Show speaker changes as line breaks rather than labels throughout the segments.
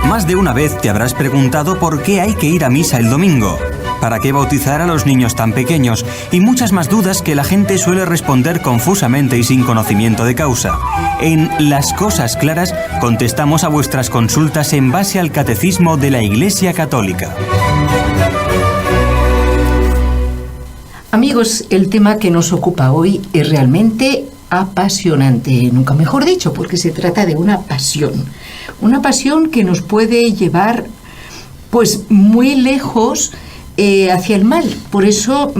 Más de una vez te habrás preguntado por qué hay que ir a misa el domingo, para qué bautizar a los niños tan pequeños y muchas más dudas que la gente suele responder confusamente y sin conocimiento de causa. En Las Cosas Claras contestamos a vuestras consultas en base al Catecismo de la Iglesia Católica.
Amigos, el tema que nos ocupa hoy es realmente apasionante, nunca mejor dicho, porque se trata de una pasión que nos puede llevar pues muy lejos hacia el mal. Por eso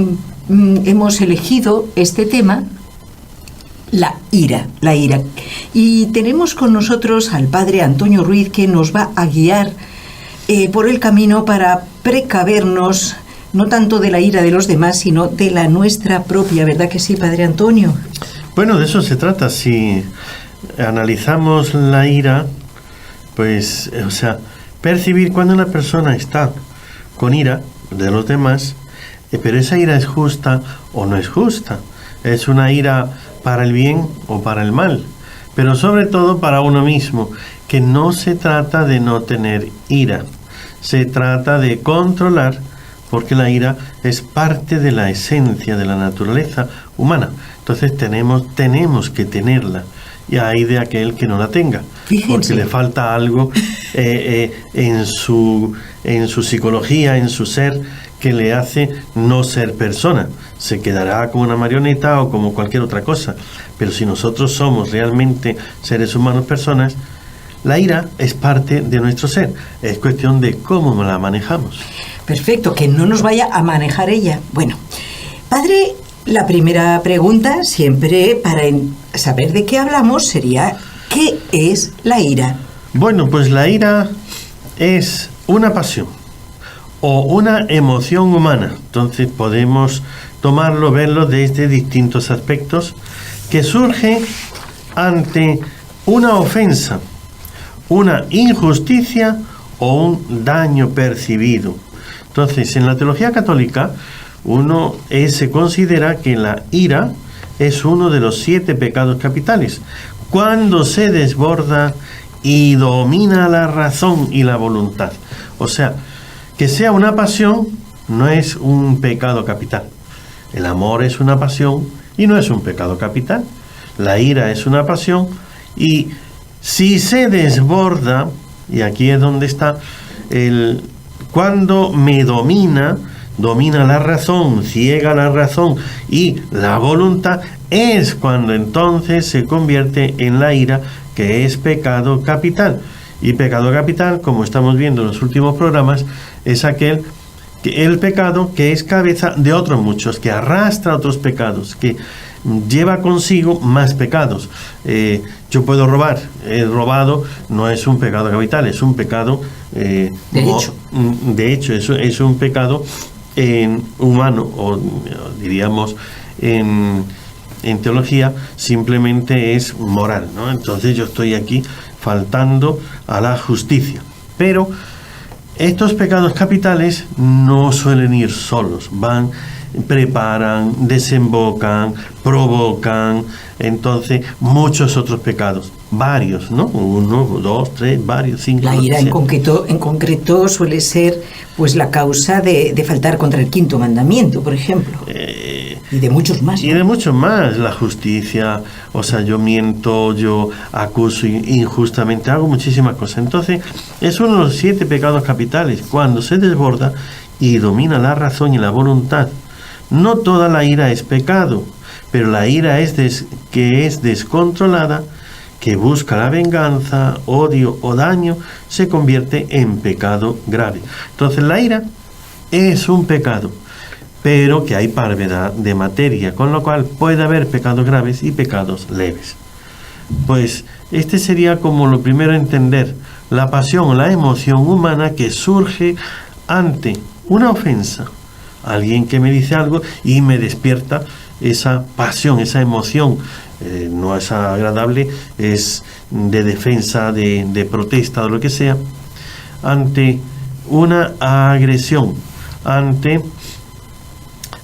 hemos elegido este tema, la ira. Y tenemos con nosotros al padre Antonio Ruiz, que nos va a guiar por el camino para precavernos no tanto de la ira de los demás, sino de la nuestra propia, ¿verdad que sí, padre Antonio?
Bueno, de eso se trata. Si analizamos la ira, pues, percibir cuando una persona está con ira de los demás, pero esa ira es justa o no es justa. Es una ira para el bien o para el mal, pero sobre todo para uno mismo, que no se trata de no tener ira, se trata de controlar, porque la ira es parte de la esencia de la naturaleza humana. Entonces tenemos que tenerla, y hay de aquel que no la tenga. Fíjense. Porque le falta algo en su psicología, en su ser, que le hace no ser persona. Se quedará como una marioneta o como cualquier otra cosa. Pero si nosotros somos realmente seres humanos, personas, la ira es parte de nuestro ser. Es cuestión de cómo la manejamos.
Perfecto, que no nos vaya a manejar ella. Bueno, padre, la primera pregunta, siempre para saber de qué hablamos, sería: ¿qué es la ira?
Bueno, pues la ira es una pasión o una emoción humana. Entonces podemos tomarlo, verlo desde distintos aspectos, que surge ante una ofensa, una injusticia o un daño percibido. Entonces, en la teología católica, se considera que la ira es uno de los 7 pecados capitales, cuando se desborda y domina la razón y la voluntad. O sea, que sea una pasión no es un pecado capital. El amor es una pasión y no es un pecado capital. La ira es una pasión, y si se desborda, y aquí es donde está cuando me domina la razón, ciega la razón y la voluntad, es cuando entonces se convierte en la ira, que es pecado capital. Y pecado capital, como estamos viendo en los últimos programas, es el pecado que es cabeza de otros muchos, que arrastra otros pecados, que lleva consigo más pecados. Yo puedo robar. El robado no es un pecado capital, es un pecado de hecho es un pecado humano, o diríamos en teología simplemente es moral, ¿no? Entonces yo estoy aquí faltando a la justicia. Pero estos pecados capitales no suelen ir solos, preparan, desembocan, provocan, entonces muchos otros pecados, varios, ¿no? 1, 2, 3, varios, 5.
La ira en concreto suele ser pues la causa de faltar contra el 5º mandamiento, por ejemplo. Y de muchos más, ¿no?
Y de muchos más, la justicia, yo miento, yo acuso injustamente, hago muchísimas cosas. Entonces, es uno de los 7 pecados capitales, cuando se desborda y domina la razón y la voluntad. No toda la ira es pecado, pero la ira que es descontrolada, que busca la venganza, odio o daño, se convierte en pecado grave. Entonces la ira es un pecado, pero que hay parvedad de materia, con lo cual puede haber pecados graves y pecados leves. Pues este sería como lo primero a entender, la pasión o la emoción humana que surge ante una ofensa, alguien que me dice algo y me despierta esa pasión, esa emoción. No es agradable, es de defensa, de protesta o lo que sea, ante una agresión, ante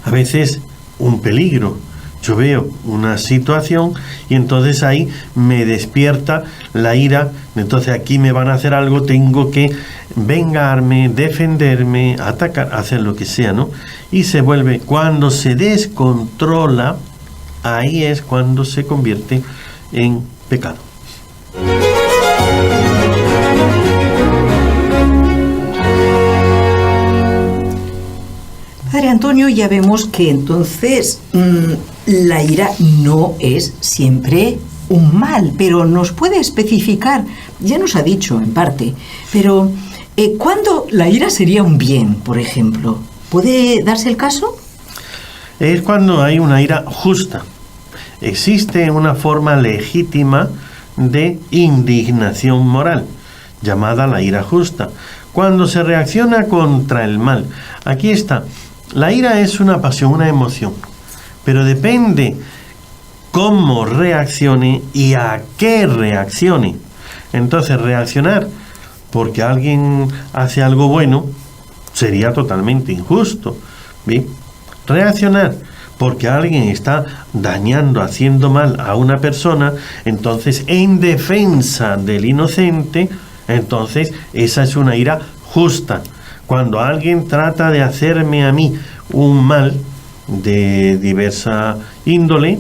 a veces un peligro. Yo veo una situación y entonces ahí me despierta la ira. Entonces aquí me van a hacer algo, tengo que vengarme, defenderme, atacar, hacer lo que sea, ¿no? Y se vuelve, cuando se descontrola, ahí es cuando se convierte en pecado.
Padre Antonio, ya vemos que entonces la ira no es siempre un mal, pero nos puede especificar, ya nos ha dicho en parte, pero ¿cuándo la ira sería un bien, por ejemplo? ¿Puede darse el caso?
Es cuando hay una ira justa. Existe una forma legítima de indignación moral, llamada la ira justa, cuando se reacciona contra el mal. Aquí está. La ira es una pasión, una emoción, pero depende cómo reaccione y a qué reaccione. Entonces, reaccionar porque alguien hace algo bueno sería totalmente injusto. ¿Bien? Reaccionar porque alguien está dañando, haciendo mal a una persona, entonces en defensa del inocente, entonces esa es una ira justa. Cuando alguien trata de hacerme a mí un mal de diversa índole,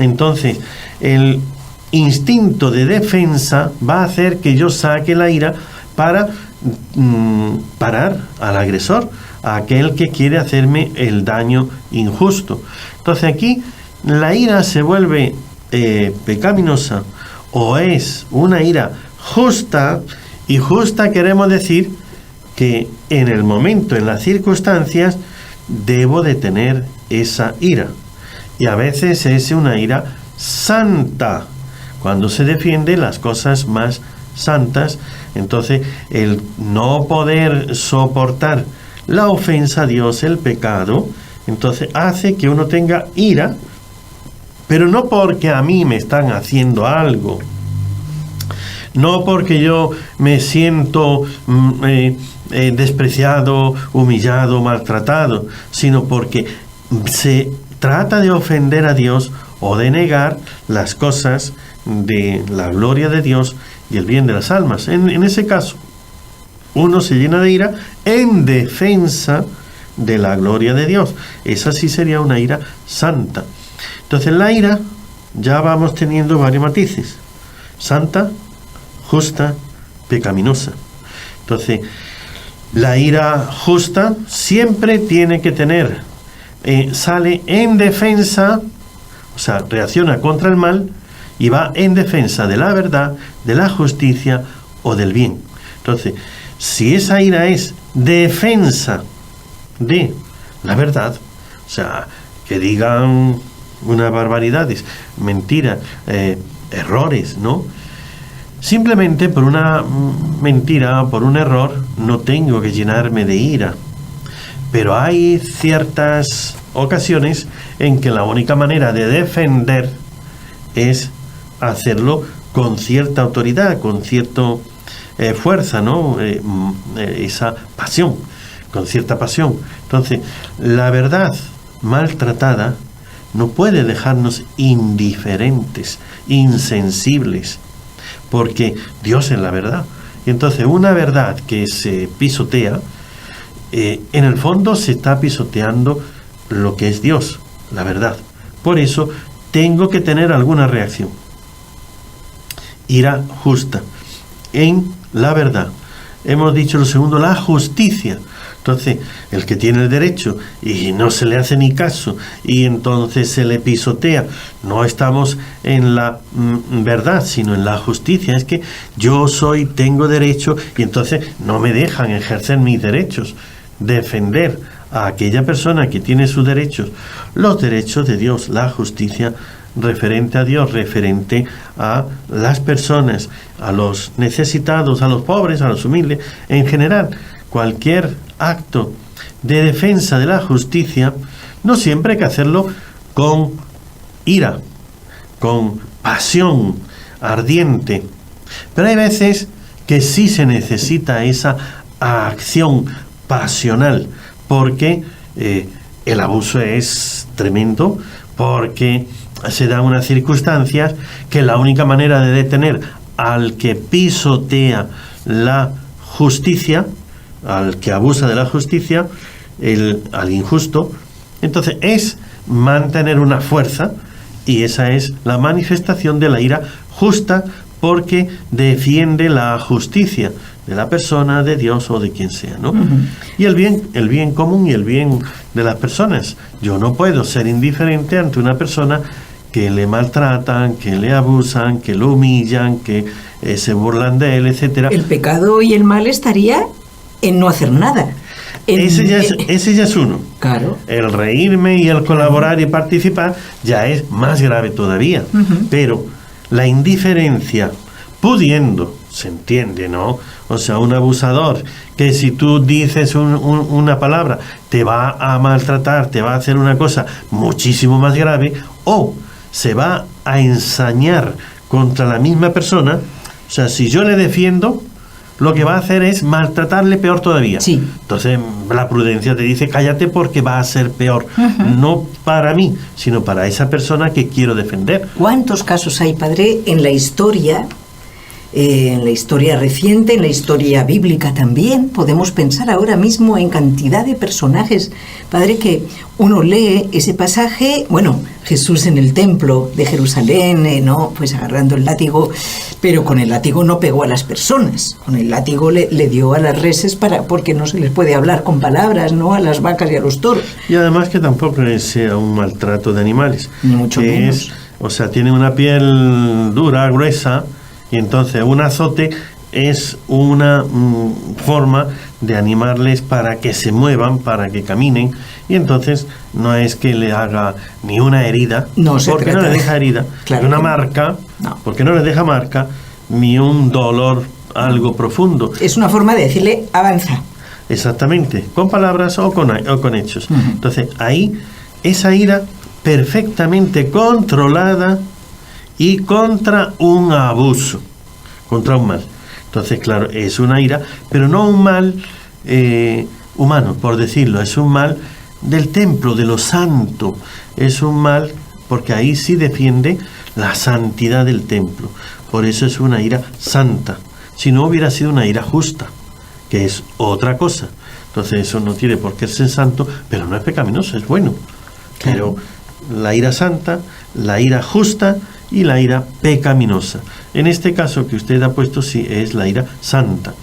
entonces el instinto de defensa va a hacer que yo saque la ira para parar al agresor, a aquel que quiere hacerme el daño injusto. Entonces aquí la ira se vuelve pecaminosa o es una ira justa, y justa queremos decir que en el momento, en las circunstancias, debo de tener esa ira. Y a veces es una ira santa, cuando se defiende las cosas más santas. Entonces, el no poder soportar la ofensa a Dios, el pecado, entonces hace que uno tenga ira, pero no porque a mí me están haciendo algo, no porque yo me siento despreciado, humillado, maltratado, sino porque se trata de ofender a Dios o de negar las cosas de la gloria de Dios y el bien de las almas. En ese caso, uno se llena de ira en defensa de la gloria de Dios. Esa sí sería una ira santa. Entonces la ira, ya vamos teniendo varios matices: santa, justa, pecaminosa. Entonces, la ira justa siempre tiene que tener, sale en defensa, o sea, reacciona contra el mal y va en defensa de la verdad, de la justicia o del bien. Entonces, si esa ira es defensa de la verdad, o sea, que digan unas barbaridades, mentiras, errores, ¿no? Simplemente por una mentira, por un error, no tengo que llenarme de ira. Pero hay ciertas ocasiones en que la única manera de defender es hacerlo con cierta autoridad, con cierta fuerza, ¿no? Esa pasión, con cierta pasión. Entonces, la verdad maltratada no puede dejarnos indiferentes, insensibles, porque Dios es la verdad. Y entonces una verdad que se pisotea, en el fondo se está pisoteando lo que es Dios, la verdad. Por eso tengo que tener alguna reacción. Ira justa en la verdad. Hemos dicho lo segundo, la justicia. Entonces, el que tiene el derecho y no se le hace ni caso y entonces se le pisotea, no estamos en la verdad, sino en la justicia. Es que yo tengo derecho y entonces no me dejan ejercer mis derechos, defender a aquella persona que tiene sus derechos, los derechos de Dios, la justicia referente a Dios, referente a las personas, a los necesitados, a los pobres, a los humildes, en general. Cualquier acto de defensa de la justicia, no siempre hay que hacerlo con ira, con pasión ardiente, pero hay veces que sí se necesita esa acción pasional, porque el abuso es tremendo, porque se dan unas circunstancias que la única manera de detener al que pisotea la justicia, al que abusa de la justicia, al injusto, entonces es mantener una fuerza, y esa es la manifestación de la ira justa, porque defiende la justicia de la persona, de Dios o de quien sea, ¿no? Y el bien común y el bien de las personas. Yo no puedo ser indiferente ante una persona que le maltratan, que le abusan, que lo humillan, que se burlan de él, etcétera.
El pecado y el mal estaría en no hacer nada.
Ese ya es uno.
Claro.
El reírme y el colaborar y participar ya es más grave todavía. Pero la indiferencia, pudiendo, se entiende, ¿no? O sea, un abusador que si tú dices una palabra te va a maltratar, te va a hacer una cosa muchísimo más grave, o se va a ensañar contra la misma persona. O sea, si yo le defiendo, lo que va a hacer es maltratarle peor todavía.
Sí.
Entonces la prudencia te dice cállate, porque va a ser peor, no para mí, sino para esa persona que quiero defender.
¿Cuántos casos hay, padre, en la historia reciente, en la historia bíblica también? Podemos pensar ahora mismo en cantidad de personajes, padre, que uno lee ese pasaje, bueno, Jesús en el templo de Jerusalén, ¿no? Pues agarrando el látigo, pero con el látigo no pegó a las personas, con el látigo le dio a las reses porque no se les puede hablar con palabras, ¿no? A las vacas y a los toros.
Y además que tampoco sea un maltrato de animales.
Ni mucho menos.
O sea, tiene una piel dura, gruesa, y entonces un azote es una forma de animarles para que se muevan, para que caminen, y entonces no es que le haga ni una herida, porque no le deja herida,
claro,
ni una marca, porque no le deja marca, ni un dolor algo profundo.
Es una forma de decirle avanza.
Exactamente, con palabras o con hechos. Entonces ahí esa ira perfectamente controlada y contra un abuso, contra un mal. Entonces, claro, es una ira, pero no un mal humano, por decirlo, es un mal del templo, de lo santo, es un mal porque ahí sí defiende la santidad del templo, por eso es una ira santa. Si no hubiera sido una ira justa, que es otra cosa, entonces eso no tiene por qué ser santo, pero no es pecaminoso, es bueno. Pero la ira santa, la ira justa y la ira pecaminosa. En este caso que usted ha puesto, sí, es la ira santa.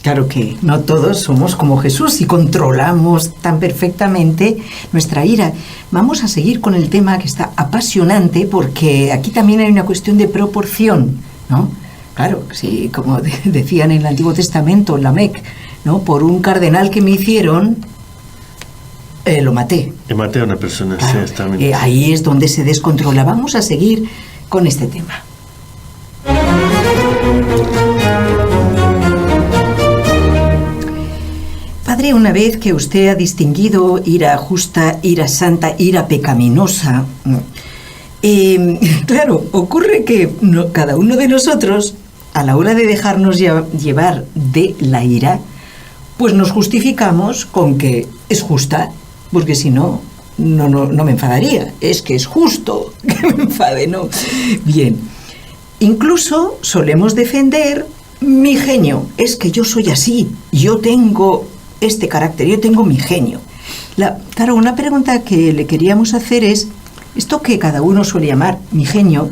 Claro que no todos somos como Jesús y controlamos tan perfectamente nuestra ira. Vamos a seguir con el tema que está apasionante, porque aquí también hay una cuestión de proporción, ¿no? Claro, sí, como decían en el Antiguo Testamento, en la Mec, ¿no? Por un cardenal que me hicieron, lo maté.
Maté a una persona,
claro,
exactamente.
Ahí es donde se descontrola. Vamos a seguir con este tema. Padre, una vez que usted ha distinguido ira justa, ira santa, ira pecaminosa, claro, ocurre que cada uno de nosotros, a la hora de dejarnos llevar de la ira, pues nos justificamos con que es justa, porque si no, no me enfadaría. Es que es justo que me enfade, ¿no? Bien. Incluso solemos defender mi genio. Es que yo soy así, yo tengo este carácter, yo tengo mi genio. Claro, una pregunta que le queríamos hacer es, esto que cada uno suele llamar mi genio,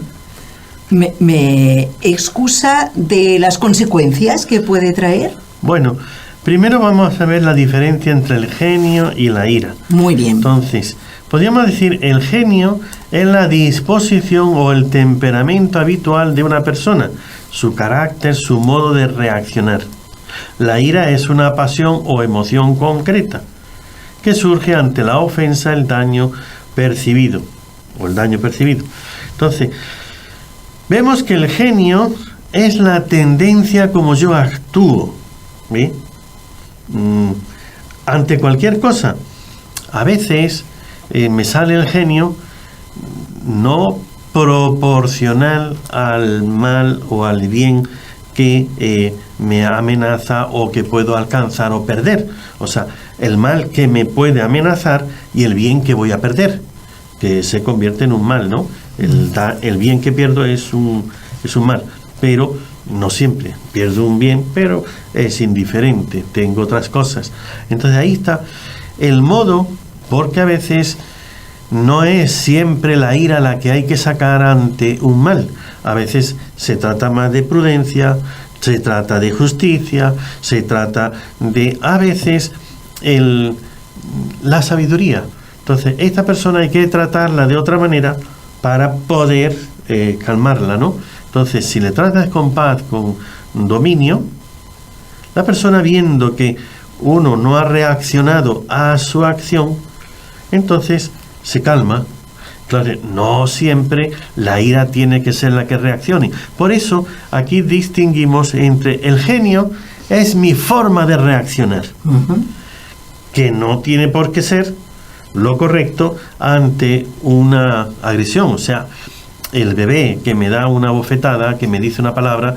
¿me excusa de las consecuencias que puede traer?
Bueno, primero vamos a ver la diferencia entre el genio y la ira.
Muy bien.
Entonces, podríamos decir, el genio es la disposición o el temperamento habitual de una persona, su carácter, su modo de reaccionar. La ira es una pasión o emoción concreta que surge ante la ofensa, el daño percibido o el daño percibido. Entonces, vemos que el genio es la tendencia como yo actúo, ¿sí? Ante cualquier cosa. A veces me sale el genio no proporcional al mal o al bien que me amenaza o que puedo alcanzar o perder. O sea, el mal que me puede amenazar y el bien que voy a perder. que se convierte en un mal, ¿no? El bien que pierdo es un mal, pero no siempre. Pierdo un bien, pero es indiferente, tengo otras cosas. Entonces ahí está el modo, porque a veces no es siempre la ira la que hay que sacar ante un mal. A veces se trata más de prudencia, se trata de justicia, se trata de, a veces, la sabiduría. Entonces, esta persona hay que tratarla de otra manera para poder calmarla, ¿no? Entonces, si le tratas con paz, con dominio, la persona, viendo que uno no ha reaccionado a su acción, entonces se calma. Claro, no siempre la ira tiene que ser la que reaccione. Por eso aquí distinguimos entre el genio es mi forma de reaccionar, que no tiene por qué ser lo correcto ante una agresión. O sea, el bebé que me da una bofetada, que me dice una palabra,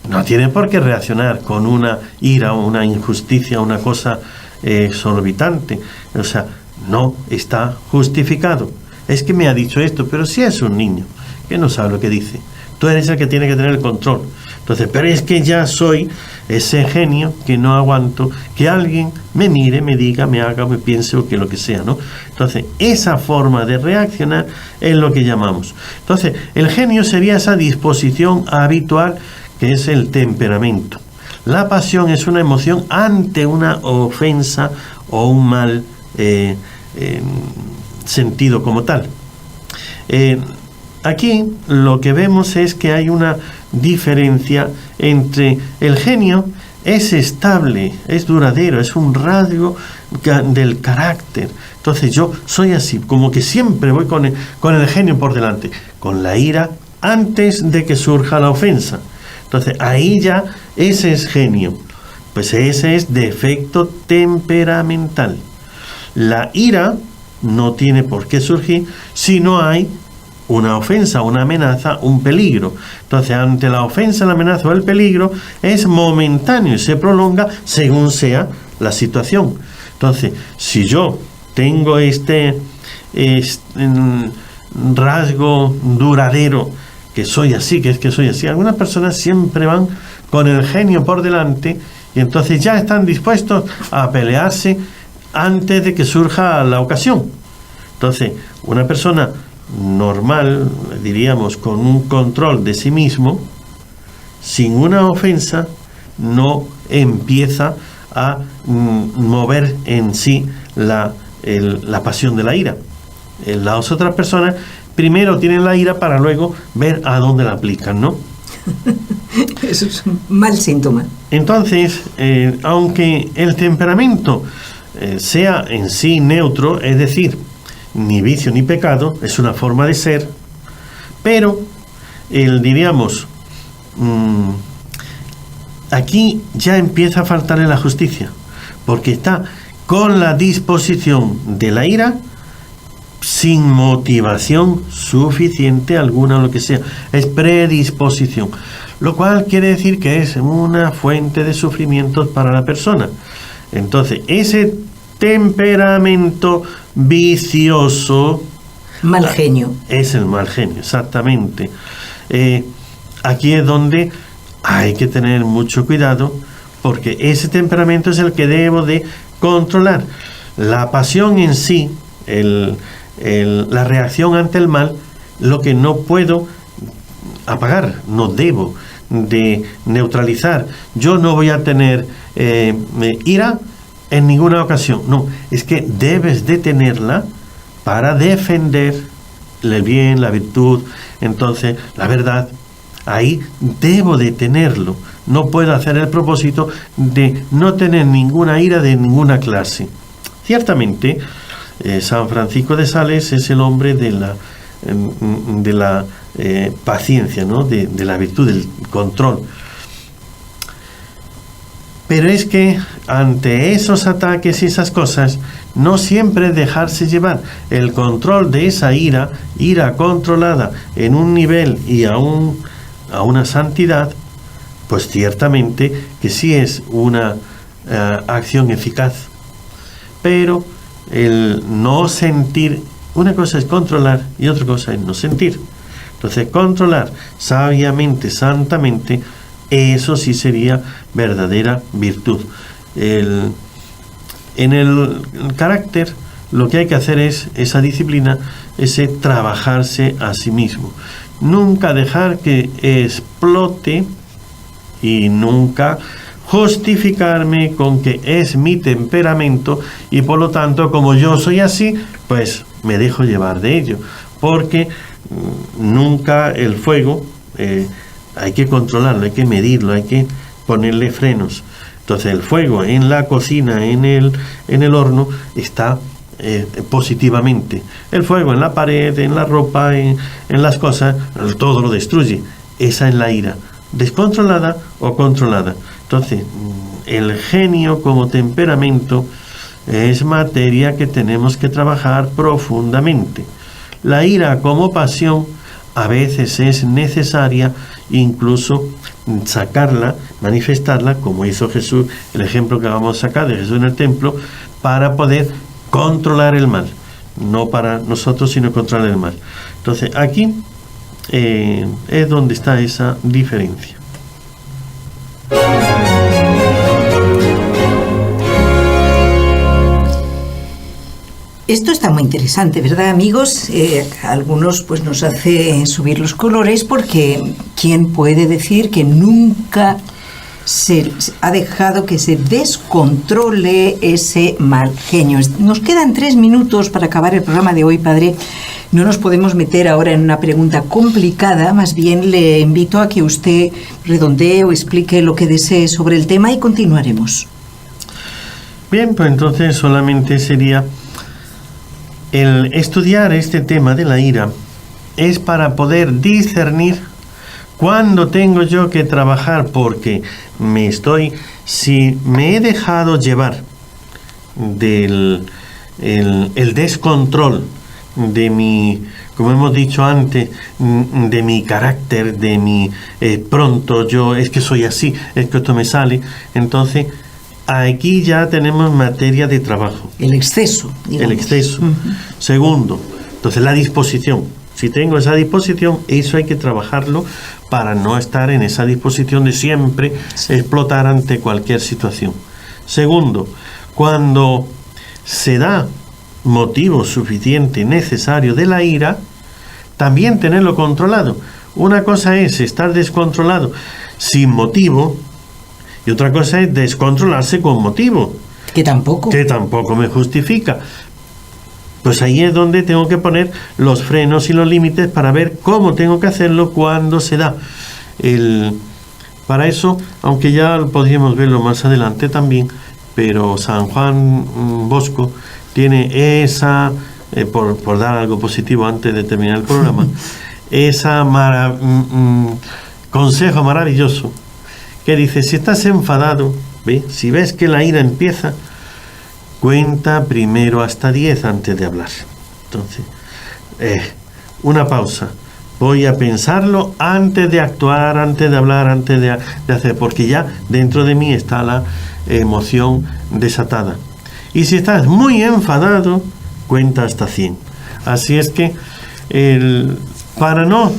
no tiene por qué reaccionar con una ira, una injusticia, una cosa exorbitante. O sea, no está justificado. Es que me ha dicho esto, pero si es un niño que no sabe lo que dice, tú eres el que tiene que tener el control. Entonces, pero es que ya soy ese genio que no aguanto que alguien me mire, me diga, me haga, me piense o que lo que sea, ¿no? Entonces, esa forma de reaccionar es lo que llamamos. Entonces, el genio sería esa disposición habitual que es el temperamento. La pasión es una emoción ante una ofensa o un mal sentido como tal. Aquí lo que vemos es que hay una diferencia entre el genio es estable, es duradero, es un rasgo del carácter. Entonces yo soy así, como que siempre voy con el genio por delante, con la ira antes de que surja la ofensa. Entonces ahí ya ese es genio, pues ese es defecto temperamental. La ira no tiene por qué surgir si no hay una ofensa, una amenaza, un peligro. Entonces, ante la ofensa, la amenaza o el peligro, es momentáneo y se prolonga según sea la situación. Entonces, si yo tengo este rasgo duradero, que soy así, que es que soy así, algunas personas siempre van con el genio por delante y entonces ya están dispuestos a pelearse antes de que surja la ocasión. Entonces, una persona normal, diríamos, con un control de sí mismo, sin una ofensa, no empieza a mover en sí la pasión de la ira. Las otras personas primero tienen la ira para luego ver a dónde la aplican, ¿no?
Eso es un mal síntoma.
Entonces, aunque el temperamento sea en sí neutro, es decir, ni vicio ni pecado, es una forma de ser, pero diríamos, aquí ya empieza a faltarle la justicia, porque está con la disposición de la ira sin motivación suficiente alguna o lo que sea, es predisposición, lo cual quiere decir que es una fuente de sufrimientos para la persona. Entonces, ese temperamento vicioso,
mal genio,
es el mal genio, exactamente. Aquí es donde hay que tener mucho cuidado, porque ese temperamento es el que debo de controlar. La pasión en sí, la reacción ante el mal, lo que no puedo apagar, no debo de neutralizar. Yo no voy a tener ira en ninguna ocasión. No, es que debes de tenerla para defender el bien, la virtud, entonces la verdad. Ahí debo de tenerlo. No puedo hacer el propósito de no tener ninguna ira de ninguna clase. Ciertamente, San Francisco de Sales es el hombre de la paciencia, ¿no? De la virtud, del control. Pero es que ante esos ataques y esas cosas, no siempre dejarse llevar. El control de esa ira controlada en un nivel y a una santidad, pues ciertamente que sí es una acción eficaz. Pero el no sentir una cosa es controlar y otra cosa es no sentir. Entonces, controlar sabiamente, santamente, eso sí sería verdadera virtud. En el carácter, lo que hay que hacer es esa disciplina, ese trabajarse a sí mismo. Nunca dejar que explote y nunca justificarme con que es mi temperamento y por lo tanto, como yo soy así, pues me dejo llevar de ello. Porque nunca el fuego hay que controlarlo, hay que medirlo, hay que ponerle frenos. Entonces el fuego en la cocina, en el horno, está positivamente. El fuego en la pared, en la ropa, en las cosas, todo lo destruye. Esa es la ira, descontrolada o controlada. Entonces, el genio como temperamento es materia que tenemos que trabajar profundamente. La ira como pasión a veces es necesaria, incluso sacarla, manifestarla, como hizo Jesús, el ejemplo que vamos a sacar de Jesús en el templo, para poder controlar el mal, no para nosotros, sino controlar el mal. Entonces, aquí es donde está esa diferencia.
Esto está muy interesante, ¿verdad, amigos? Algunos pues nos hace subir los colores, porque ¿quién puede decir que nunca se ha dejado que se descontrole ese mal genio? Nos quedan 3 minutos para acabar el programa de hoy, padre. No nos podemos meter ahora en una pregunta complicada, más bien le invito a que usted redondee o explique lo que desee sobre el tema y continuaremos.
Bien, pues entonces solamente sería el estudiar este tema de la ira es para poder discernir cuándo tengo yo que trabajar, porque si me he dejado llevar del el descontrol de mi, como hemos dicho antes, de mi carácter, de mi pronto yo es que soy así, es que esto me sale, entonces aquí ya tenemos materia de trabajo.
El exceso, digamos.
El exceso. Segundo, entonces la disposición. Si tengo esa disposición, eso hay que trabajarlo para no estar en esa disposición de siempre explotar ante cualquier situación. Segundo, cuando se da motivo suficiente, necesario de la ira, también tenerlo controlado. Una cosa es estar descontrolado sin motivo, y otra cosa es descontrolarse con motivo. Que tampoco me justifica. Pues ahí es donde tengo que poner los frenos y los límites para ver cómo tengo que hacerlo cuando se da. Para eso, aunque ya podríamos verlo más adelante también, pero San Juan Bosco tiene esa, por dar algo positivo antes de terminar el programa, esa consejo maravilloso que dice: si estás enfadado, si ves que la ira empieza, cuenta primero hasta 10 antes de hablar. Entonces, una pausa. Voy a pensarlo antes de actuar, antes de hablar, antes de hacer, porque ya dentro de mí está la emoción desatada. Y si estás muy enfadado, cuenta hasta 100. Así es que, para no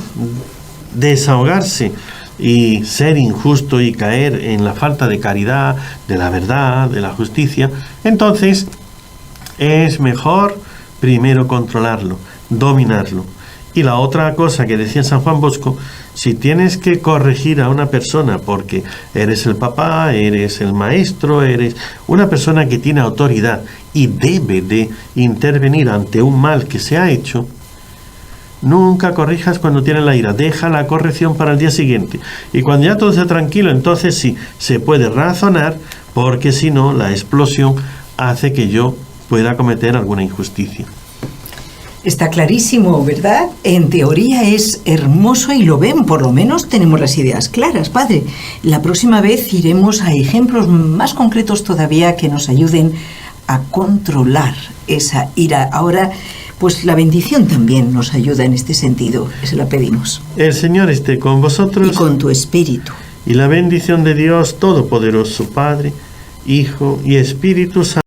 desahogarse y ser injusto y caer en la falta de caridad, de la verdad, de la justicia, entonces es mejor primero controlarlo, dominarlo. Y la otra cosa que decía San Juan Bosco: si tienes que corregir a una persona porque eres el papá, eres el maestro, eres una persona que tiene autoridad y debe de intervenir ante un mal que se ha hecho, nunca corrijas cuando tienes la ira, deja la corrección para el día siguiente. Y cuando ya todo está tranquilo, entonces sí, se puede razonar, porque si no, la explosión hace que yo pueda cometer alguna injusticia.
Está clarísimo, ¿verdad? En teoría es hermoso y lo ven, por lo menos tenemos las ideas claras, padre. La próxima vez iremos a ejemplos más concretos todavía que nos ayuden a controlar esa ira. Ahora, pues la bendición también nos ayuda en este sentido, se la pedimos.
El Señor esté con vosotros.
Y con tu espíritu.
Y la bendición de Dios Todopoderoso, Padre, Hijo y Espíritu Santo.